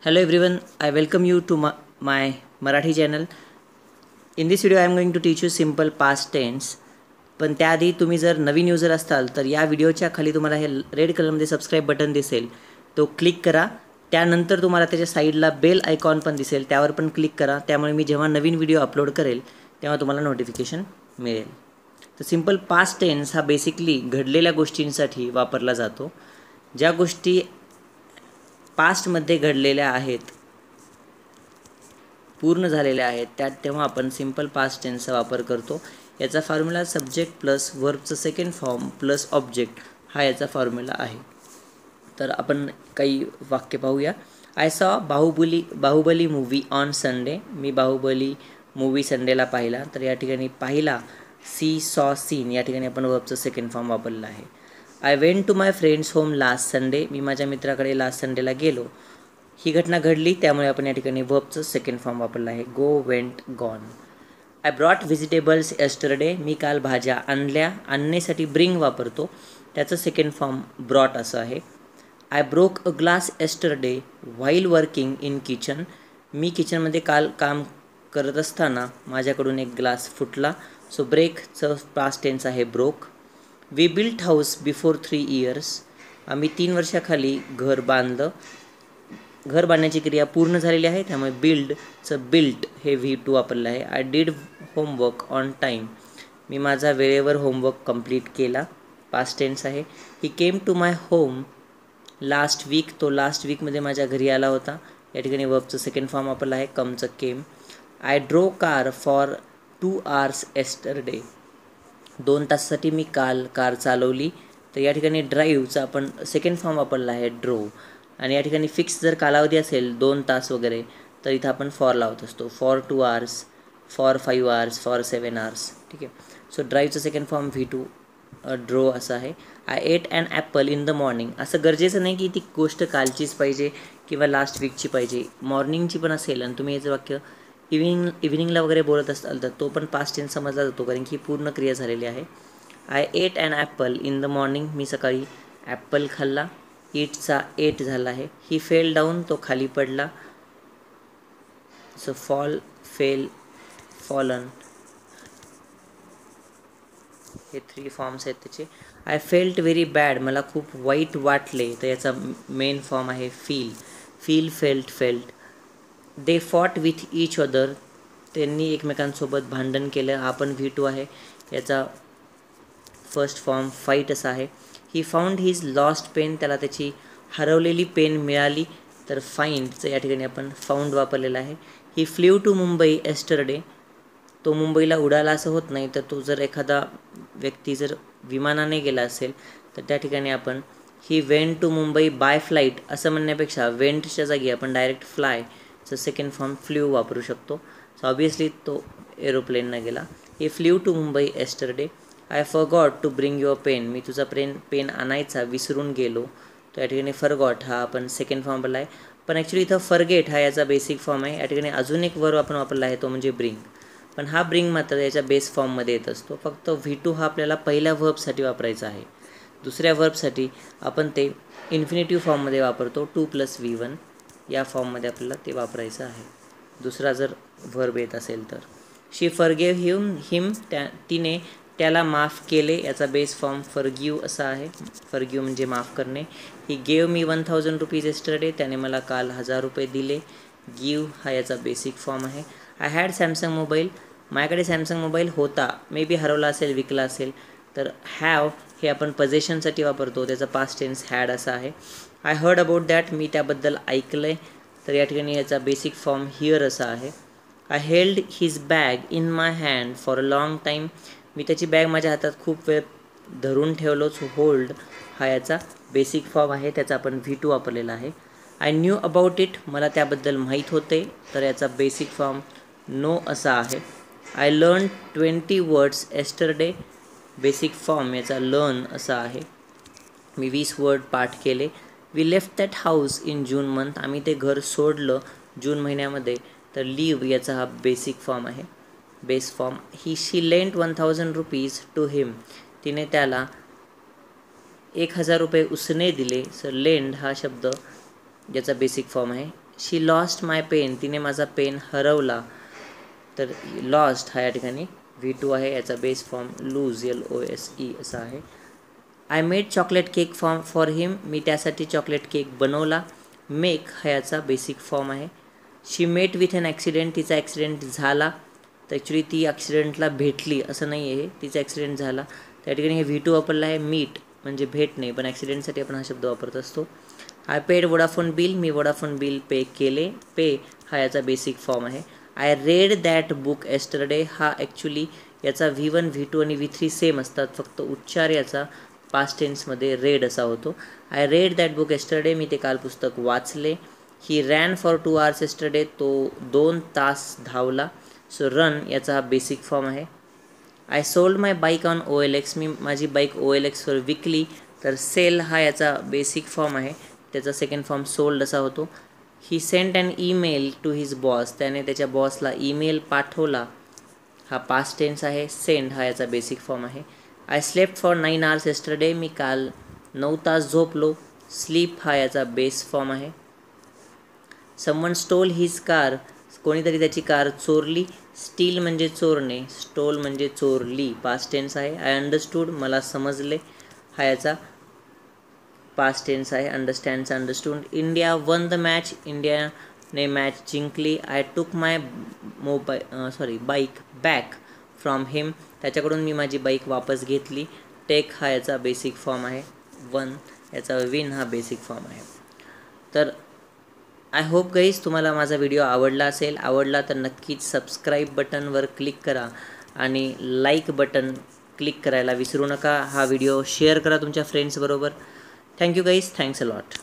Hello everyone, I welcome you to my Marathi channel. In this video I am going to teach you simple past tense. पण त्याआधी तुम्ही जर नवीन user असाल तर या व्हिडिओच्या खाली तुम्हाला हे रेड कलरमध्ये सबस्क्राइब बटन दिसेल, तो क्लिक करा. त्यानंतर तुम्हाला त्याच्या साईडला बेल आयकॉन पण दिसेल, त्यावर पण क्लिक करा. त्यामुळे मी जेव्हा नवीन व्हिडिओ अपलोड करेल तेव्हा तुम्हाला नोटिफिकेशन मिळेल. तर सिंपल पास्ट टेन्स हा बेसिकली घडलेल्या गोष्टींसाठी वापरला जातो. ज्या गोष्टी पास्टमध्ये घडलेल्या आहेत, पूर्ण झालेल्या आहेत, त्यात तेव्हा आपण सिंपल पास्ट टेन्सचा वापर करतो. याचा फॉर्म्युला सब्जेक्ट प्लस वर्बचं सेकंड फॉर्म प्लस ऑब्जेक्ट हा याचा फॉर्म्युला आहे. तर आपण काही वाक्य पाहूया. I saw Baahubali movie on Sunday. मी बाहुबली मूवी संडेला पाहिला. तर या ठिकाणी पाहिला सी सॉ सीन या ठिकाणी आपण वर्बचं सेकंड फॉर्म वापरलेला आहे. I went to my friend's home last Sunday. मी माझ्या मित्राकडे लास्ट संडेला गेलो. ही घटना घडली, त्यामुळे आपण या ठिकाणी वर्बचं सेकंड फॉर्म वापरला आहे, go, went, gone. I brought vegetables yesterday. मी काल भाज्या आणल्या. आणण्यासाठी ब्रिंग वापरतो, त्याचं सेकंड फॉर्म ब्रॉट असं आहे. I broke a glass yesterday while working in kitchen. मी किचनमध्ये काल काम करत असताना माझ्याकडून एक ग्लास फुटला. सो ब्रेकचं पास्ट टेन्स आहे broke. We built house before 3 years. आम्ही 3 वर्षाखाली घर बांधलं. घर बांधण्याची क्रिया पूर्ण झालेली आहे, त्यामुळे बिल्डचं बिल्ट हे V2 वापरलं आहे. I did homework on time. मी माझा वेळेवर होमवर्क कंप्लीट केला, पास्ट टेन्स आहे. He came to my home last week. तो लास्ट वीकमध्ये माझ्या घरी आला होता. या ठिकाणी वर्बचं सेकंड फॉर्म वापरला आहे, कमचं केम. आय ड्रो कार फॉर 2 hours येस्टरडे. 2 तासासाठी मी काल कार चालवली. तर या ठिकाणी ड्राईव्हचा आपण सेकंड फॉर्म वापरला आहे, ड्रो. आणि या ठिकाणी फिक्स जर कालावधी असेल 2 तास वगैरे, तर इथं आपण फॉर लावत असतो. For 2 hours, for 5 hours, for 7 hours. ठीक आहे. So ड्राईव्हचं second form V2 draw असं आहे. I ate an apple in the morning. असं गरजेचं नाही की ती गोष्ट कालचीच पाहिजे किंवा लास्ट वीकची पाहिजे, मॉर्निंगची पण असेल. आणि तुम्ही याचं वाक्य इव्हिनिंगला वगैरे बोलत असाल तर तो पण पास्ट टेन्स समजला जातो, कारण की पूर्ण क्रिया झालेली आहे. I ate an apple in the morning. मी सकाळी ॲपल खाल्ला. इटचा एट झाला आहे. He fell down. तो खाली पडला. सो फॉल, फेल, फॉलन हे 3 फॉर्म्स आहेत त्याचे. I felt very bad. मला खूप वाईट वाटले. तर याचा मेन फॉर्म आहे feel. Feel, felt, felt. They fought with each other. त्यांनी एकमेकांसोबत भांडण केलं, हा पण V2 आहे. याचा फर्स्ट फॉर्म फाईट असा आहे. He found his lost pen. त्याला त्याची हरवलेली पेन मिळाली. तर फाइंडचं या ठिकाणी आपण फाउंड वापरलेलं आहे. ही फ्ल्यू टू मुंबई येस्टरडे. तो मुंबईला उडाला असं होत नाही, तर तो जर एखादा व्यक्ती जर विमानाने गेला असेल तर त्या ठिकाणी आपण he went to Mumbai by flight असं म्हणण्यापेक्षा वेंटच्या जागी आपण डायरेक्ट फ्लायचं सेकंड फॉर्म फ्ल्यू वापरू शकतो. सो ऑब्वियसली तो एरोप्लेननं गेला. He flew to Mumbai yesterday. I forgot to bring your pen. मी तुझा पेन आणायचा विसरून गेलो. तर या ठिकाणी फॉरगॉट हा आपण सेकंड फॉर्म वापरला आहे. पण ॲक्च्युली इथं फॉरगेट हा याचा बेसिक फॉर्म आहे. या ठिकाणी अजून एक वर्ब आपण वापरला आहे, तो म्हणजे ब्रिंग. पण हा ब्रिंग मात्र याच्या बेस फॉर्ममध्ये येत असतो. फक्त V2 हा आपल्याला पहिल्या व्हर्बसाठी वापरायचा आहे. दुसऱ्या व्हर्बसाठी आपण ते इन्फिनिटिव्ह फॉर्ममध्ये वापरतो, 2 + V1 या फॉर्ममध्ये आपल्याला ते वापरायचं आहे, दुसरा जर व्हर्ब येत असेल तर. शी फॉरगेव हिम. तिने त्याला माफ केले. याचा बेस फॉर्म फॉरगिव्ह असा आहे. फॉरगिव्ह म्हणजे माफ करणे. He gave me 1000 rupees yesterday. त्याने मला काल 1000 रुपये दिले. गिव्ह हा याचा बेसिक फॉर्म आहे. I had Samsung mobile. माझ्याकडे सॅमसंग मोबाईल होता. मे बी हरवला असेल, विकला असेल. तर हॅव हे आपण पजेशनसाठी वापरतो, त्याचा पास्ट टेन्स हॅड असा आहे. I heard about that. मी त्याबद्दल ऐकलं आहे. तर या ठिकाणी याचा बेसिक फॉर्म हिअर असा आहे. I held his bag in my hand for a long time. मी त्याची बॅग माझ्या हातात खूप वेळ धरून ठेवलो. सो होल्ड हा याचा बेसिक फॉर्म आहे, त्याचा आपण V2 वापरलेला आहे. I knew about it. मला त्याबद्दल माहीत होते. तर याचा बेसिक फॉर्म नो असा आहे. I learn 20 words yesterday. Basic form याचा लर्न असा आहे. मी 20 वर्ड पाठ केले. We left that house in June month. आम्ही ते घर सोडलं जून महिन्यामध्ये. तर लिव्ह याचा हा बेसिक फॉर्म आहे, base form. She lent 1000 rupees to him. तिने त्याला 1000 रुपये उसने दिले. सर लेंड हा शब्द याचा बेसिक फॉर्म आहे, शी लॉस्ट माय पेन, तिने माझा पेन हरवला. तर लॉस्ट हा या ठिकाणी V2 आहे. याचा बेस फॉर्म लूज LOSE असा आहे. I made chocolate cake for him, मी त्यासाठी चॉकलेट केक बनवला. मेक हा याचा बेसिक फॉर्म आहे. शी मेट विथ अन ॲक्सिडेंट, तिचा ॲक्सिडेंट झाला. तर ॲक्च्युली ती ॲक्सिडेंटला भेटली असं नाही आहे, तिचा ॲक्सिडेंट झाला. त्या ठिकाणी हे V2 वापरला आहे. मीट म्हणजे भेट नाही, पण ॲक्सिडेंटसाठी आपण हा शब्द वापरत असतो. I paid Vodafone bill, me Vodafone bill pay केले. पे हा याचा बेसिक फॉर्म आहे. I read that book yesterday हा ॲक्च्युली याचा V1 V2 आणि V3 सेम असतात, फक्त उच्चार याचा पास्ट टेन्समध्ये रेड असा होतो. I read that book yesterday, मी ते काल पुस्तक वाचले. He ran for 2 hours yesterday, तो 2 तास धावला. सो रन याचा हा बेसिक फॉर्म आहे. I sold my bike on OLX, मी माझी बाईक OLXवर विकली. तर सेल हा याचा बेसिक फॉर्म आहे, त्याचा सेकंड फॉर्म सोल्ड असा होतो. He sent an email to his boss, त्याने त्याच्या बॉसला ईमेल पाठवला. हा पास्ट टेन्स आहे. सेंड हा याचा बेसिक फॉर्म आहे. I slept for 9 hours yesterday, मी काल 9 तास झोपलो. स्लीप हा याचा बेस फॉर्म आहे. समवन स्टोल हिज कार, कोणीतरी त्याची कार चोरली. स्टील म्हणजे चोरणे, स्टोल म्हणजे चोरली, पास्ट टेन्स आहे. आय अंडरस्टूड, मला समजले हा याचा पास्ट टेन्स आहे. अंडरस्टँडचा understood. India won the match, इंडियाने मॅच जिंकली. I took my bike back from him, त्याच्याकडून मी माझी बाईक वापस घेतली. टेक हा याचा बेसिक फॉर्म आहे. वन याचा विन हा बेसिक फॉर्म आहे. तर आय होप गाईज तुम्हाला माझा व्हिडिओ आवडला असेल. आवडला तर नक्कीच सबस्क्राईब बटनवर क्लिक करा आणि लाईक बटन क्लिक करायला विसरू नका. हा व्हिडिओ शेअर करा तुमच्या फ्रेंड्सबरोबर. Thank you guys, thanks a lot.